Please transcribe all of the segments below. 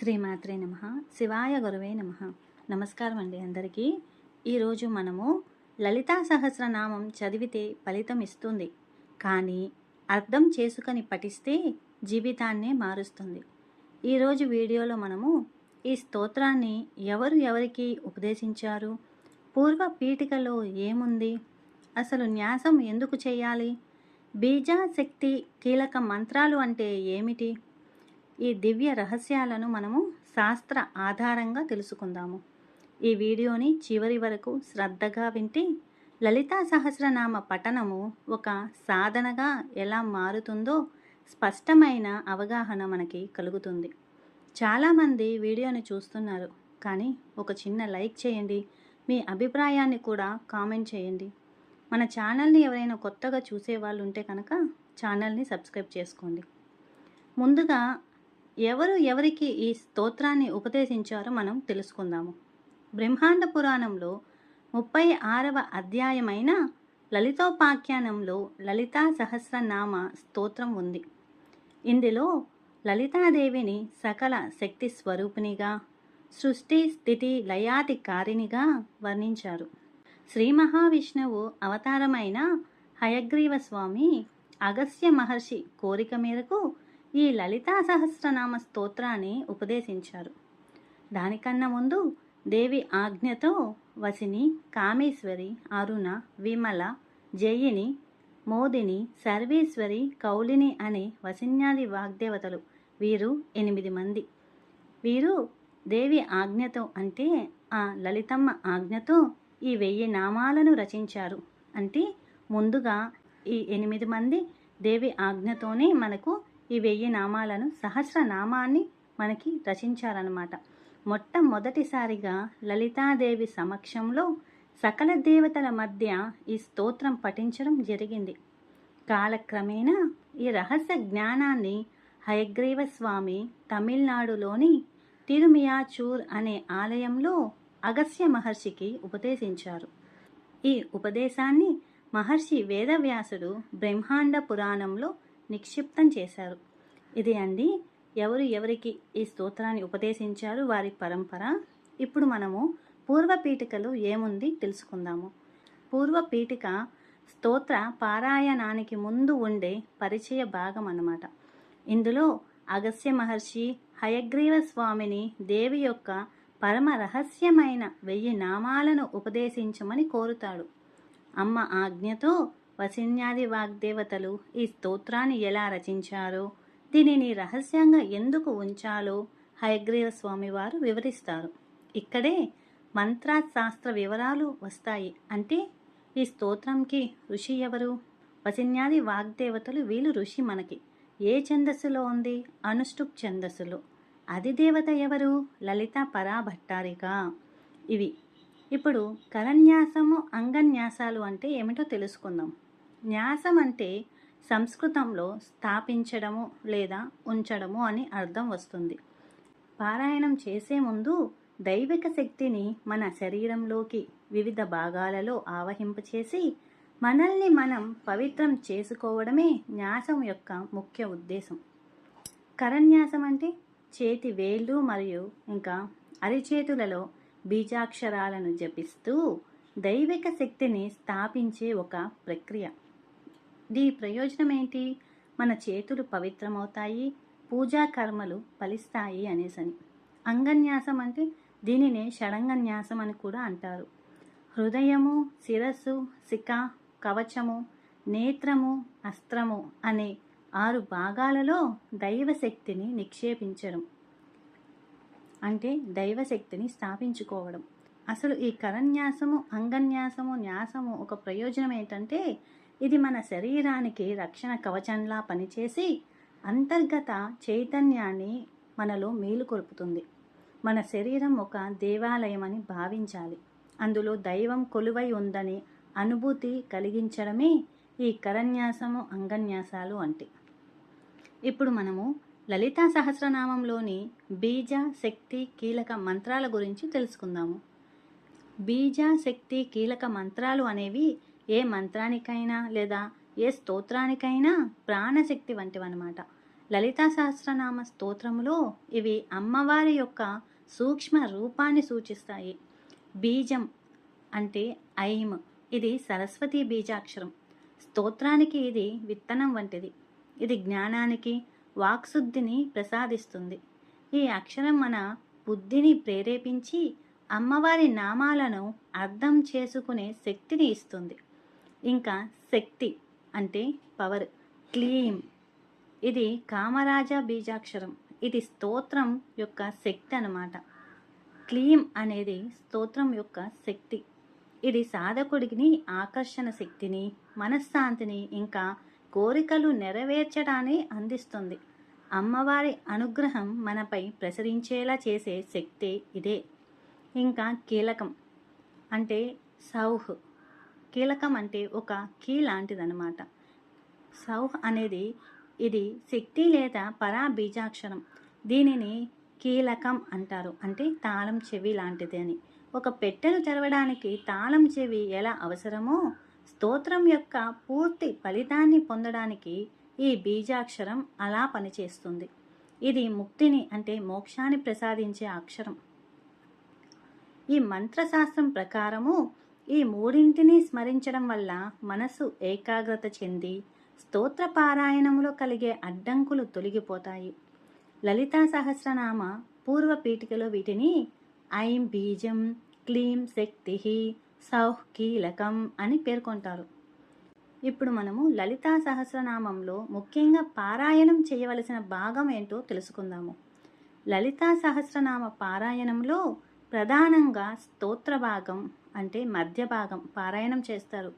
శ్రీమాత్రే నమః. శివాయ గురవే నమః. నమస్కారం అండి అందరికీ. ఈరోజు మనము లలితా సహస్రనామం చదివితే ఫలితం ఇస్తుంది, కానీ అర్థం చేసుకొని పఠిస్తే జీవితాన్నే మారుస్తుంది. ఈరోజు వీడియోలో మనము ఈ స్తోత్రాన్ని ఎవరికి ఉపదేశించారు, పూర్వ పీఠికలో ఏముంది, అసలు న్యాసం ఎందుకు చేయాలి, బీజాశక్తి కీలక మంత్రాలు అంటే ఏమిటి, ఈ దివ్య రహస్యాలను మనము శాస్త్ర ఆధారంగా తెలుసుకుందాము. ఈ వీడియోని చివరి వరకు శ్రద్ధగా వింటే లలితా సహస్రనామ పఠనము ఒక సాధనగా ఎలా మారుతుందో స్పష్టమైన అవగాహన మనకి కలుగుతుంది. చాలామంది వీడియోని చూస్తున్నారు, కానీ ఒక చిన్న లైక్ చేయండి, మీ అభిప్రాయాన్ని కూడా కామెంట్ చేయండి. మన ఛానల్ని ఎవరైనా కొత్తగా చూసేవాళ్ళు ఉంటే కనుక ఛానల్ని సబ్స్క్రైబ్ చేసుకోండి. ముందుగా ఎవరికి ఈ స్తోత్రాన్ని ఉపదేశించారో మనం తెలుసుకుందాము. బ్రహ్మాండ పురాణంలో 36వ అధ్యాయమైన లలితోపాఖ్యానంలో లలితా సహస్రనామ స్తోత్రం ఉంది. ఇందులో లలితాదేవిని సకల శక్తి స్వరూపిణిగా, సృష్టి స్థితి లయాధికారినిగా వర్ణించారు. శ్రీ మహావిష్ణువు అవతారమైన హయగ్రీవ స్వామి అగస్త్య మహర్షి కోరిక మేరకు ఈ లలితా సహస్రనామ స్తోత్రాన్ని ఉపదేశించారు. దానికన్నా ముందు దేవి ఆజ్ఞతో వసిని, కామేశ్వరి, అరుణ, విమల, జయిని, మోదిని, సర్వేశ్వరి, కౌలిని అనే వసిన్యాది వాగ్దేవతలు, వీరు 8 మంది. వీరు దేవి ఆజ్ఞతో అంటే ఆ లలితమ్మ ఆజ్ఞతో ఈ 1000 నామాలను రచించారు. అంటే ముందుగా ఈ 8 మంది దేవి ఆజ్ఞతోనే మనకు ఈ 1000 నామాలను, సహస్రనామాన్ని మనకి రచించారన్నమాట. మొట్టమొదటిసారిగా లలితాదేవి సమక్షంలో సకల దేవతల మధ్య ఈ స్తోత్రం పఠించడం జరిగింది. కాలక్రమేణా ఈ రహస్య జ్ఞానాన్ని హయగ్రీవ స్వామి తమిళనాడులోని తిరుమియాచూర్ అనే ఆలయంలో అగస్త్య మహర్షికి ఉపదేశించారు. ఈ ఉపదేశాన్ని మహర్షి వేదవ్యాసుడు బ్రహ్మాండ పురాణంలో నిక్షిప్తం చేశారు. ఇది అండి ఎవరికి ఈ స్తోత్రాన్ని ఉపదేశించారు, వారి పరంపర. ఇప్పుడు మనము పూర్వపీఠికలో ఏముంది తెలుసుకుందాము. పూర్వపీఠిక స్తోత్ర పారాయణానికి ముందు ఉండే పరిచయ భాగం అన్నమాట. ఇందులో అగస్త్య మహర్షి హయగ్రీవ స్వామిని దేవి యొక్క పరమ రహస్యమైన 1000 నామాలను ఉపదేశించమని కోరుతాడు. అమ్మ ఆజ్ఞతో వసిన్యాది వాగ్దేవతలు ఈ స్తోత్రాన్ని ఎలా రచించారో, దీనిని రహస్యంగా ఎందుకు ఉంచాలో హయగ్రీవ స్వామి వారు వివరిస్తారు. ఇక్కడే మంత్రశాస్త్ర వివరాలు వస్తాయి. అంటే ఈ స్తోత్రంకి ఋషి ఎవరు? వసిన్యాది వాగ్దేవతలు, వీళ్ళు ఋషి. మనకి ఏ ఛందస్సులో ఉంది? అనుష్టుప్ ఛందస్సులో. అధిదేవత ఎవరు? లలిత పరాభట్టారిక. ఇవి ఇప్పుడు కరన్యాసము, అంగన్యాసాలు అంటే ఏమిటో తెలుసుకుందాం. న్యాసం అంటే సంస్కృతంలో స్థాపించడము లేదా ఉంచడము అని అర్థం వస్తుంది. పారాయణం చేసే ముందు దైవిక శక్తిని మన శరీరంలోకి వివిధ భాగాలలో ఆవహింపచేసి మనల్ని మనం పవిత్రం చేసుకోవడమే న్యాసం యొక్క ముఖ్య ఉద్దేశం. కరన్యాసం అంటే చేతి వేళ్ళు మరియు ఇంకా అరిచేతులలో బీజాక్షరాలను జపిస్తూ దైవిక శక్తిని స్థాపించే ఒక ప్రక్రియ. దీని ప్రయోజనం ఏంటి? మన చేతులు పవిత్రమవుతాయి, పూజా కర్మలు ఫలిస్తాయి అనేసని. అంగన్యాసం అంటే దీనినే షడంగన్యాసం అని కూడా అంటారు. హృదయము, శిరస్సు, శిఖ, కవచము, నేత్రము, అస్త్రము అనే 6 భాగాలలో దైవశక్తిని నిక్షేపించడం అంటే దైవశక్తిని స్థాపించుకోవడం. అసలు ఈ కరన్యాసము, అంగన్యాసము, న్యాసము ఒక ప్రయోజనం ఏంటంటే ఇది మన శరీరానికి రక్షణ కవచంలా పనిచేసి అంతర్గత చైతన్యాన్ని మనలో మేలుకొల్పుతుంది. మన శరీరం ఒక దేవాలయం అని భావించాలి. అందులో దైవం కొలువై ఉందని అనుభూతి కలిగించడమే ఈ కరన్యాసము, అంగన్యాసాలు అంటే. ఇప్పుడు మనము లలితా సహస్రనామంలోని బీజ శక్తి కీలక మంత్రాల గురించి తెలుసుకుందాము. బీజ శక్తి కీలక మంత్రాలు అనేవి ఏ మంత్రానికైనా లేదా ఏ స్తోత్రానికైనా ప్రాణశక్తి వంటివన్నమాట. లలితా సహస్రనామ స్తోత్రములో ఇవి అమ్మవారి యొక్క సూక్ష్మ రూపాన్ని సూచిస్తాయి. బీజం అంటే ఐం, ఇది సరస్వతి బీజాక్షరం. స్తోత్రానికి ఇది విత్తనం వంటిది. ఇది జ్ఞానానికి, వాక్శుద్ధిని ప్రసాదిస్తుంది. ఈ అక్షరం మన బుద్ధిని ప్రేరేపించి అమ్మవారి నామాలను అర్థం చేసుకునే శక్తిని ఇస్తుంది. ఇంకా శక్తి అంటే పవర్, క్లీం, ఇది కామరాజ బీజాక్షరం. ఇది స్తోత్రం యొక్క శక్తి అన్నమాట. క్లీం అనేది స్తోత్రం యొక్క శక్తి. ఇది సాధకుడికి ఆకర్షణ శక్తిని, మనశ్శాంతిని, ఇంకా కోరికలు నెరవేర్చడాన్ని అందిస్తుంది. అమ్మవారి అనుగ్రహం మనపై ప్రసరించేలా చేసే శక్తి ఇదే. ఇంకా కీలకం అంటే సౌహ్. కీలకం అంటే ఒక కీ లాంటిదన్నమాట. సౌహ్ అనేది ఇది శక్తి లేదా పరా బీజాక్షరం. దీనిని కీలకం అంటారు. అంటే తాళం చెవి లాంటిది అని. ఒక పెట్టెను తెరవడానికి తాళం చెవి ఎలా అవసరమో, స్తోత్రం యొక్క పూర్తి ఫలితాన్ని పొందడానికి ఈ బీజాక్షరం అలా పనిచేస్తుంది. ఇది ముక్తిని అంటే మోక్షాన్ని ప్రసాదించే అక్షరం. ఈ మంత్రశాస్త్రం ప్రకారము ఈ మూడింటిని స్మరించడం వల్ల మనసు ఏకాగ్రత చెంది స్తోత్ర పారాయణములో కలిగే అడ్డంకులు తొలగిపోతాయి. లలితా సహస్రనామ పూర్వ పీఠికలో వీటిని ఐం బీజం, క్లీం శక్తి, సౌహ్ కీలకం అని పేర్కొంటారు. ఇప్పుడు మనము లలితా సహస్రనామంలో ముఖ్యంగా పారాయణం చేయవలసిన భాగం ఏంటో తెలుసుకుందాము. లలితా సహస్రనామ పారాయణంలో ప్రధానంగా స్తోత్ర భాగం అంటే మధ్య భాగం పారాయణం చేస్తారు.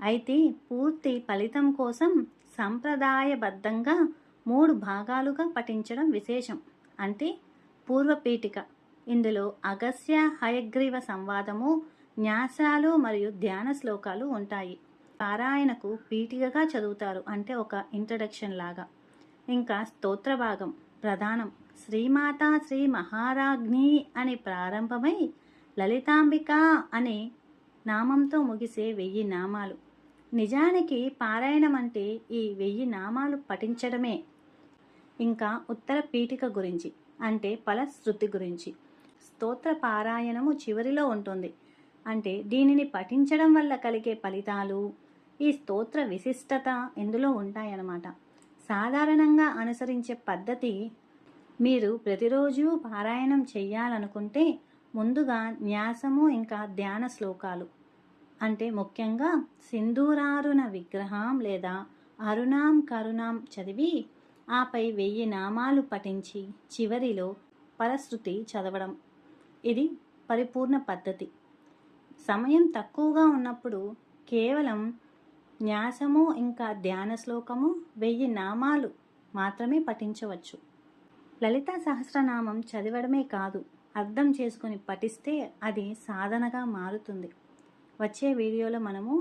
అయితే పూర్తి ఫలితం కోసం సంప్రదాయబద్ధంగా 3 భాగాలుగా పఠించడం విశేషం. అంటే పూర్వపీఠిక, ఇందులో అగస్య హయగ్రీవ సంవాదము, న్యాసాలు మరియు ధ్యాన శ్లోకాలు ఉంటాయి. పారాయణకు పీఠికగా చదువుతారు, అంటే ఒక ఇంట్రడక్షన్ లాగా. ఇంకా స్తోత్ర భాగం ప్రధానం. శ్రీమాత శ్రీ మహారాజ్ఞి అని ప్రారంభమై లలితాంబిక అనే నామంతో ముగిసే 1000 నామాలు. నిజానికి పారాయణం అంటే ఈ 1000 నామాలు పఠించడమే. ఇంకా ఉత్తర పీఠిక గురించి అంటే ఫలశ్రుతి గురించి. స్తోత్ర పారాయణము చివరిలో ఉంటుంది. అంటే దీనిని పఠించడం వల్ల కలిగే ఫలితాలు, ఈ స్తోత్ర విశిష్టత ఇందులో ఉంటాయన్నమాట. సాధారణంగా అనుసరించే పద్ధతి, మీరు ప్రతిరోజు పారాయణం చెయ్యాలనుకుంటే ముందుగా న్యాసము ఇంకా ధ్యాన శ్లోకాలు అంటే ముఖ్యంగా సింధూరారుణ విగ్రహం లేదా అరుణాం కరుణాం చదివి ఆపై 1000 నామాలు పఠించి చివరిలో ఫలశ్రుతి చదవడం. ఇది పరిపూర్ణ పద్ధతి. సమయం తక్కువగా ఉన్నప్పుడు కేవలం న్యాసము ఇంకా ధ్యాన శ్లోకము 1000 నామాలు మాత్రమే పఠించవచ్చు. లలితా సహస్రనామం చదవడమే కాదు, అర్థం చేసుకొని పఠిస్తే అది సాధనగా మారుతుంది. వచ్చే వీడియోలో మనము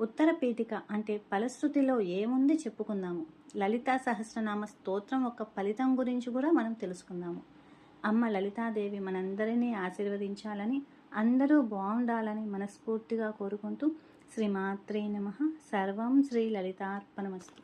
ఉత్తర పీఠిక అంటే ఫలశ్రుతిలో ఏముంది చెప్పుకుందాము. లలితా సహస్రనామ స్తోత్రం యొక్క ఫలితం గురించి కూడా మనం తెలుసుకుందాము. అమ్మ లలితాదేవి మనందరినీ ఆశీర్వదించాలని, అందరూ బాగుండాలని మనస్ఫూర్తిగా కోరుకుంటూ శ్రీమాత్రే నమః. సర్వం శ్రీ లలితార్పణమస్తు.